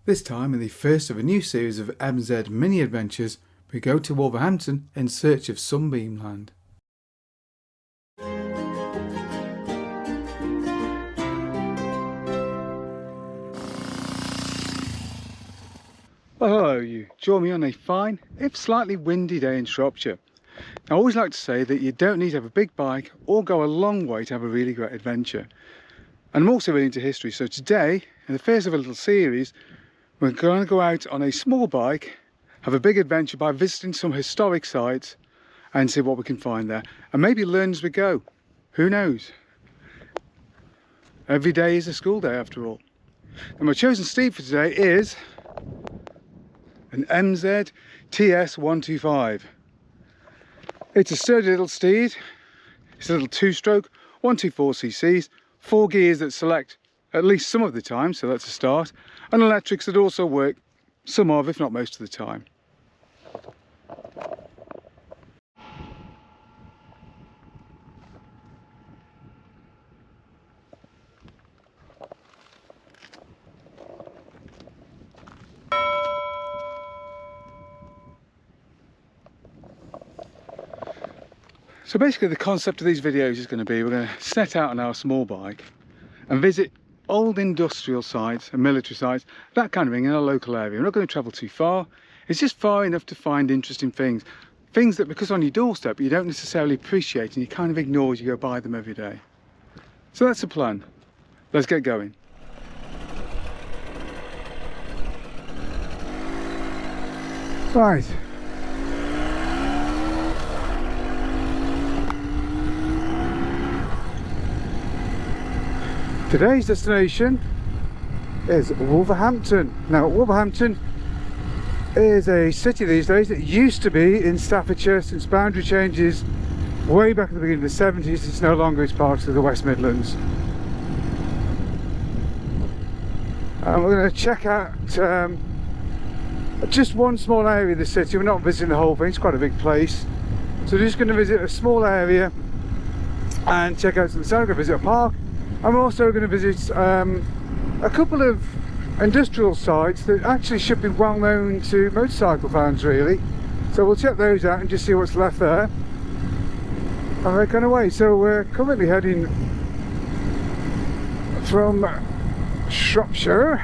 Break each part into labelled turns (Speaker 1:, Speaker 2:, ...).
Speaker 1: This time, in the first of a new series of MZ mini adventures, we go to Wolverhampton in search of Sunbeamland. Well, hello you, join me on a fine, if slightly windy day in Shropshire. I always like to say that you don't need to have a big bike or go a long way to have a really great adventure. And I'm also really into history, so today, in the first of a little series, we're going to go out on a small bike, have a big adventure by visiting some historic sites and see what we can find there. And maybe learn as we go, who knows? Every day is a school day after all. And my chosen steed for today is an MZ TS125. It's a sturdy little steed. It's a little two-stroke, 124ccs, 4 gears that select at least some of the time, so that's a start, and electrics that also work some of, if not most of the time. So basically the concept of these videos is going to be, we're going to set out on our small bike and visit old industrial sites and military sites, that kind of thing, in our local area. We're not going to travel too far, it's just far enough to find interesting things. Things that, because on your doorstep, you don't necessarily appreciate and you kind of ignore as you go by them every day. So that's the plan. Let's get going. Right. Today's destination is Wolverhampton. Now, Wolverhampton is a city these days. It used to be in Staffordshire. Since boundary changes way back at the beginning of the 70s, it's no longer. It's part of the West Midlands. And we're going to check out just one small area of the city. We're not visiting the whole thing. It's quite a big place. So we're just going to visit a small area and check out some. So we're going to visit a park. I'm also going to visit a couple of industrial sites that actually should be well known to motorcycle fans, really. So we'll check those out and just see what's left there. And we're going away. So we're currently heading from Shropshire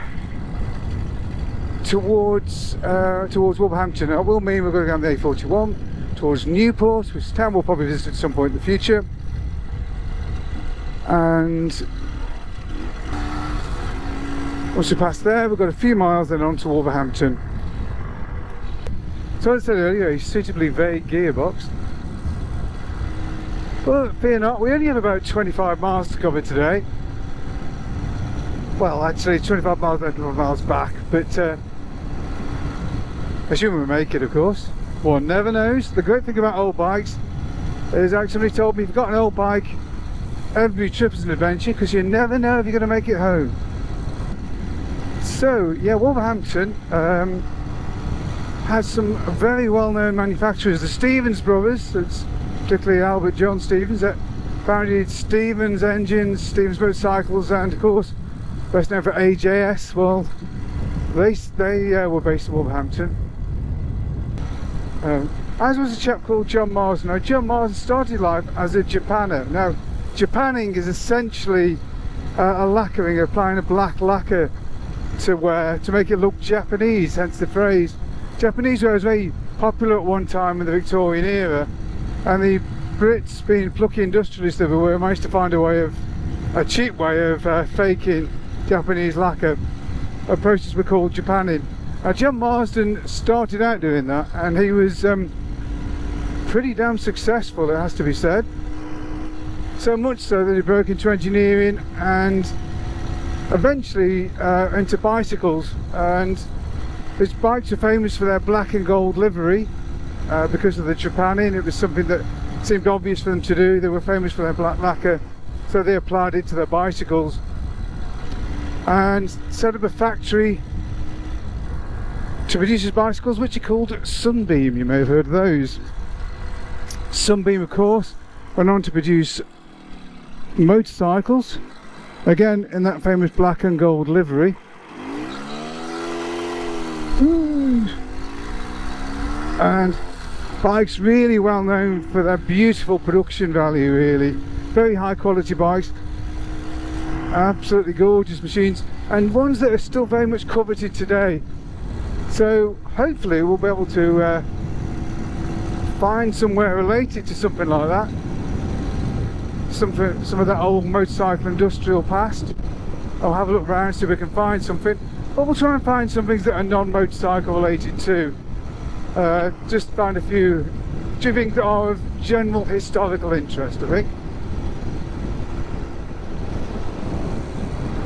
Speaker 1: towards Wolverhampton. It will mean we're going to go down the A41 towards Newport, which is a town we'll probably visit at some point in the future. And once we pass there, we've got a few miles then on to Wolverhampton. So as I said earlier, a suitably vague gearbox. But fear not, we only have about 25 miles to cover today. Well, actually 25 miles back, but assuming we make it, of course. One never knows. The great thing about old bikes is, actually somebody told me, if you've got an old bike, every trip is an adventure, because you never know if you're going to make it home. So yeah, Wolverhampton has some very well-known manufacturers. The Stevens brothers, it's particularly Albert John Stevens, that founded Stevens Engines, Stevens Motorcycles, and of course best known for AJS. Well, they were based in Wolverhampton, as was a chap called John Marsden. Now, John Marsden started life as a Japanner. Now, Japanning is essentially a lacquering, applying a black lacquer to make it look Japanese, hence the phrase. Japanese was very popular at one time in the Victorian era, and the Brits, being plucky industrialists that we were, managed to find a cheap way of faking Japanese lacquer. Approaches were called Japanning. Now, John Marsden started out doing that, and he was pretty damn successful, it has to be said. So much so that he broke into engineering and eventually into bicycles. And his bikes are famous for their black and gold livery because of the Japanning. It was something that seemed obvious for them to do. They were famous for their black lacquer, so they applied it to their bicycles and set up a factory to produce his bicycles, which he called Sunbeam. You may have heard of those. Sunbeam, of course, went on to produce motorcycles, again in that famous black and gold livery. And bikes really well known for their beautiful production value, really. Very high quality bikes. Absolutely gorgeous machines, and ones that are still very much coveted today. So hopefully we'll be able to find somewhere related to something like that. Some of that old motorcycle industrial past. I'll have a look around, see if we can find something. But we'll try and find some things that are non-motorcycle related too. Just find a few things that are of general historical interest, I think.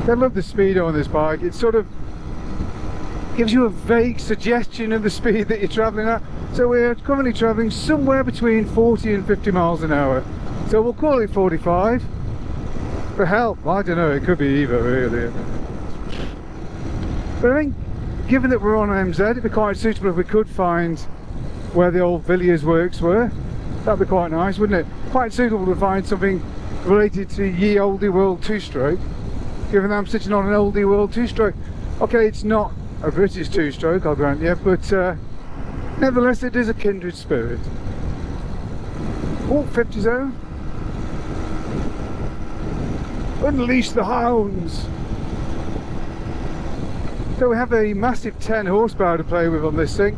Speaker 1: I love the speedo on this bike. It sort of gives you a vague suggestion of the speed that you're travelling at. So we're currently travelling somewhere between 40 and 50 miles an hour. So we'll call it 45. For hell, I don't know, it could be either really. But I think, given that we're on MZ, it'd be quite suitable if we could find where the old Villiers works were. That'd be quite nice, wouldn't it? Quite suitable to find something related to ye olde world two-stroke. Given that I'm sitting on an oldie world two-stroke. Okay, it's not a British two-stroke, I'll grant you, but nevertheless it is a kindred spirit. Oh, 50 zone. Unleash the hounds. So we have a massive 10 horsepower to play with on this thing.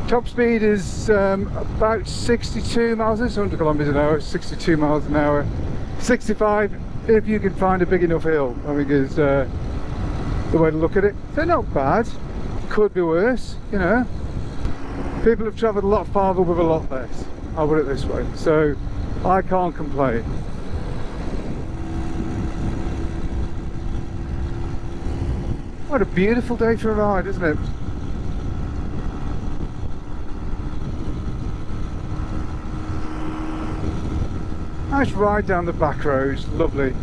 Speaker 1: Top speed is about 62 miles, it's 100 kilometers an hour, 62 miles an hour. 65 if you can find a big enough hill, I think is the way to look at it. So not bad, could be worse, you know. People have travelled a lot farther with a lot less, I'll put it this way, so I can't complain. What a beautiful day for a ride, isn't it? Nice ride down the back roads, lovely.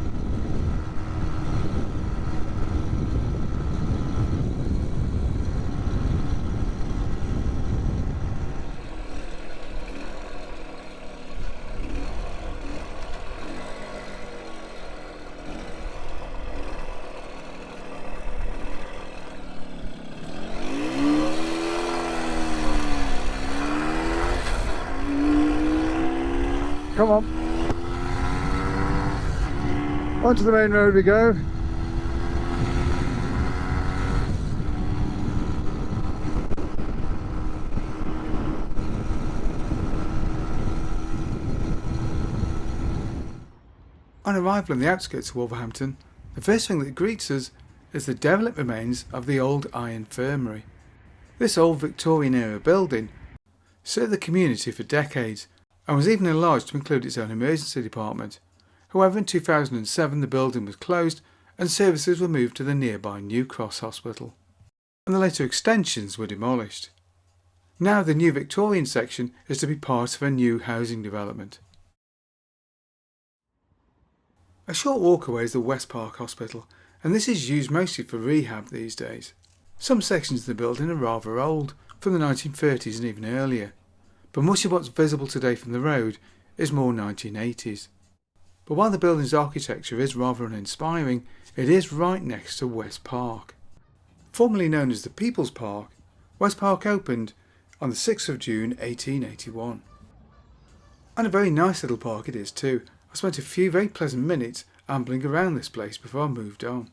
Speaker 1: Come on. Onto the main road we go. On arrival on the outskirts of Wolverhampton, the first thing that greets us is the derelict remains of the old Eye Infirmary. This old Victorian era building served the community for decades and was even enlarged to include its own emergency department. However, in 2007 the building was closed and services were moved to the nearby New Cross Hospital, and the later extensions were demolished. Now the new Victorian section is to be part of a new housing development. A short walk away is the West Park Hospital, and this is used mostly for rehab these days. Some sections of the building are rather old, from the 1930s and even earlier, but much of what's visible today from the road is more 1980s. But while the building's architecture is rather uninspiring, it is right next to West Park. Formerly known as the People's Park, West Park opened on the 6th of June 1881. And a very nice little park it is too. I spent a few very pleasant minutes ambling around this place before I moved on.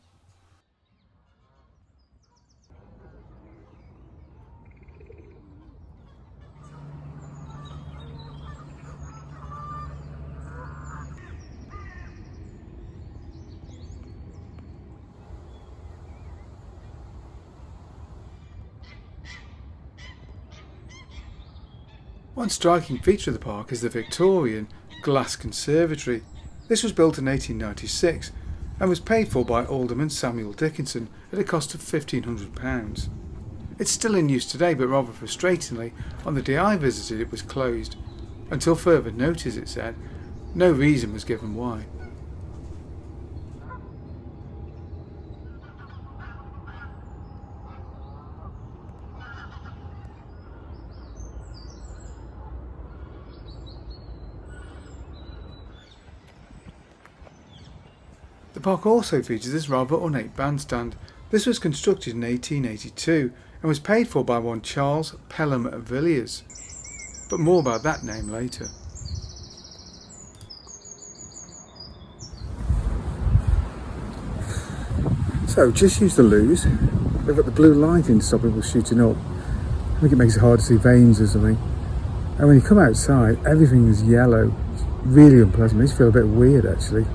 Speaker 1: One striking feature of the park is the Victorian glass conservatory. This was built in 1896 and was paid for by Alderman Samuel Dickinson at a cost of £1,500. It's still in use today, but rather frustratingly, on the day I visited it was closed. Until further notice, it said. No reason was given why. The park also features this rather ornate bandstand This was constructed in 1882 and was paid for by one Charles Pelham Villiers, but more about that name later. So just use the loos. They've got the blue lighting to stop people shooting up. I think it makes it hard to see veins or something. And when you come outside, everything is yellow. It's really unpleasant. It makes you feel a bit weird actually.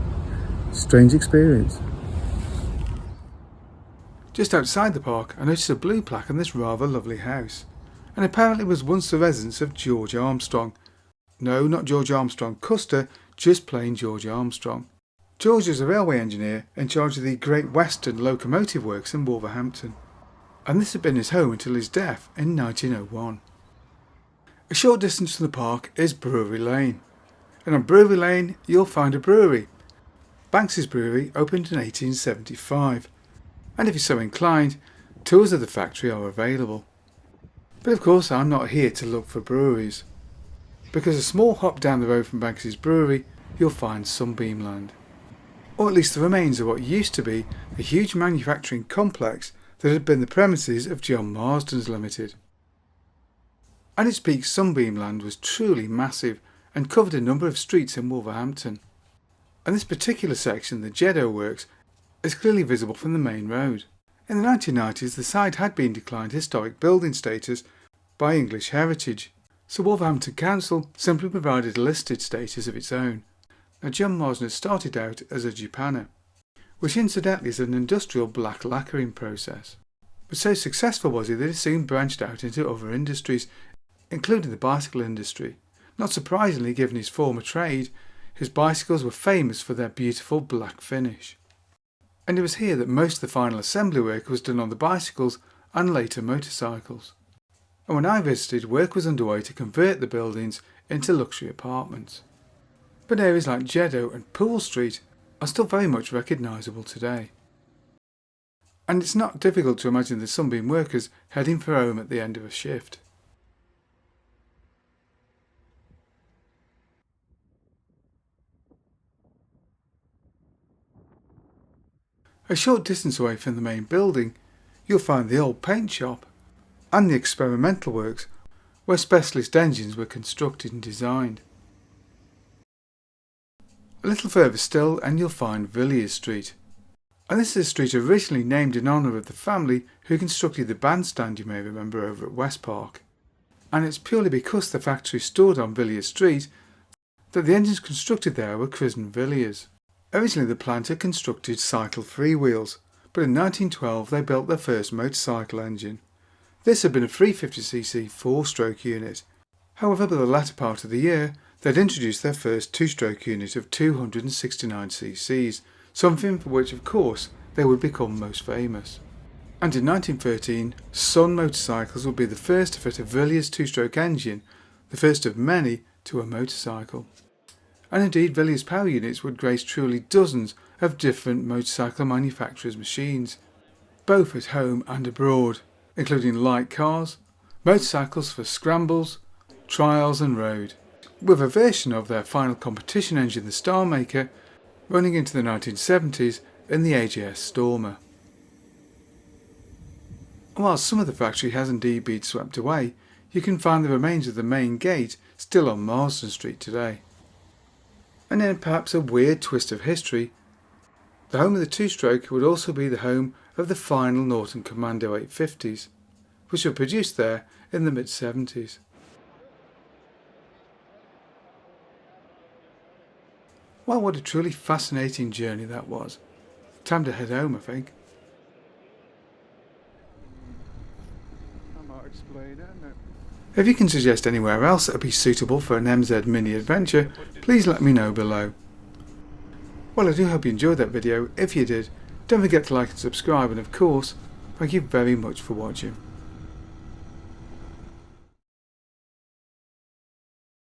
Speaker 1: Strange experience. Just outside the park, I noticed a blue plaque on this rather lovely house. And apparently was once the residence of George Armstrong. No, not George Armstrong Custer, just plain George Armstrong. George was a railway engineer in charge of the Great Western Locomotive Works in Wolverhampton. And this had been his home until his death in 1901. A short distance from the park is Brewery Lane. And on Brewery Lane you'll find a brewery. Banks's Brewery opened in 1875. And if you're so inclined, tours of the factory are available. But of course I'm not here to look for breweries, because a small hop down the road from Banks's Brewery you'll find Sunbeamland, or at least the remains of what used to be the huge manufacturing complex that had been the premises of John Marsden's Limited. At its peak, Sunbeamland was truly massive and covered a number of streets in Wolverhampton, and this particular section, the Jeddo Works, is clearly visible from the main road. In the 1990s the site had been declined historic building status by English Heritage, so Wolverhampton Council simply provided a listed status of its own. Now John Marsden had started out as a Japanner, which incidentally is an industrial black lacquering process, but so successful was he that he soon branched out into other industries, including the bicycle industry. Not surprisingly, given his former trade, his bicycles were famous for their beautiful black finish. And it was here that most of the final assembly work was done on the bicycles and later motorcycles. And when I visited, work was underway to convert the buildings into luxury apartments. But areas like Jeddo and Poole Street are still very much recognisable today. And it's not difficult to imagine the Sunbeam workers heading for home at the end of a shift. A short distance away from the main building, you'll find the old paint shop and the experimental works where specialist engines were constructed and designed. A little further still and you'll find Villiers Street. And this is a street originally named in honour of the family who constructed the bandstand you may remember over at West Park. And it's purely because the factory stood on Villiers Street that the engines constructed there were christened Villiers. Originally the plant had constructed cycle freewheels, but in 1912 they built their first motorcycle engine. This had been a 350cc 4-stroke unit. However, by the latter part of the year they'd introduced their first 2-stroke unit of 269ccs, something for which of course they would become most famous. And in 1913 Sun motorcycles would be the first to fit a Villiers 2-stroke engine, the first of many to a motorcycle. And indeed Villiers power units would grace truly dozens of different motorcycle manufacturers' machines, both at home and abroad, including light cars, motorcycles for scrambles, trials and road, with a version of their final competition engine, the Star Maker, running into the 1970s in the AJS Stormer. While some of the factory has indeed been swept away, you can find the remains of the main gate still on Marsden Street today. And then perhaps a weird twist of history, the home of the 2-stroke would also be the home of the final Norton Commando 850s, which were produced there in the mid-70s. Well, what a truly fascinating journey that was. Time to head home, I think. I might explain it, no. If you can suggest anywhere else that would be suitable for an MZ mini adventure, please let me know below. Well, I do hope you enjoyed that video. If you did, don't forget to like and subscribe, and of course, thank you very much for watching.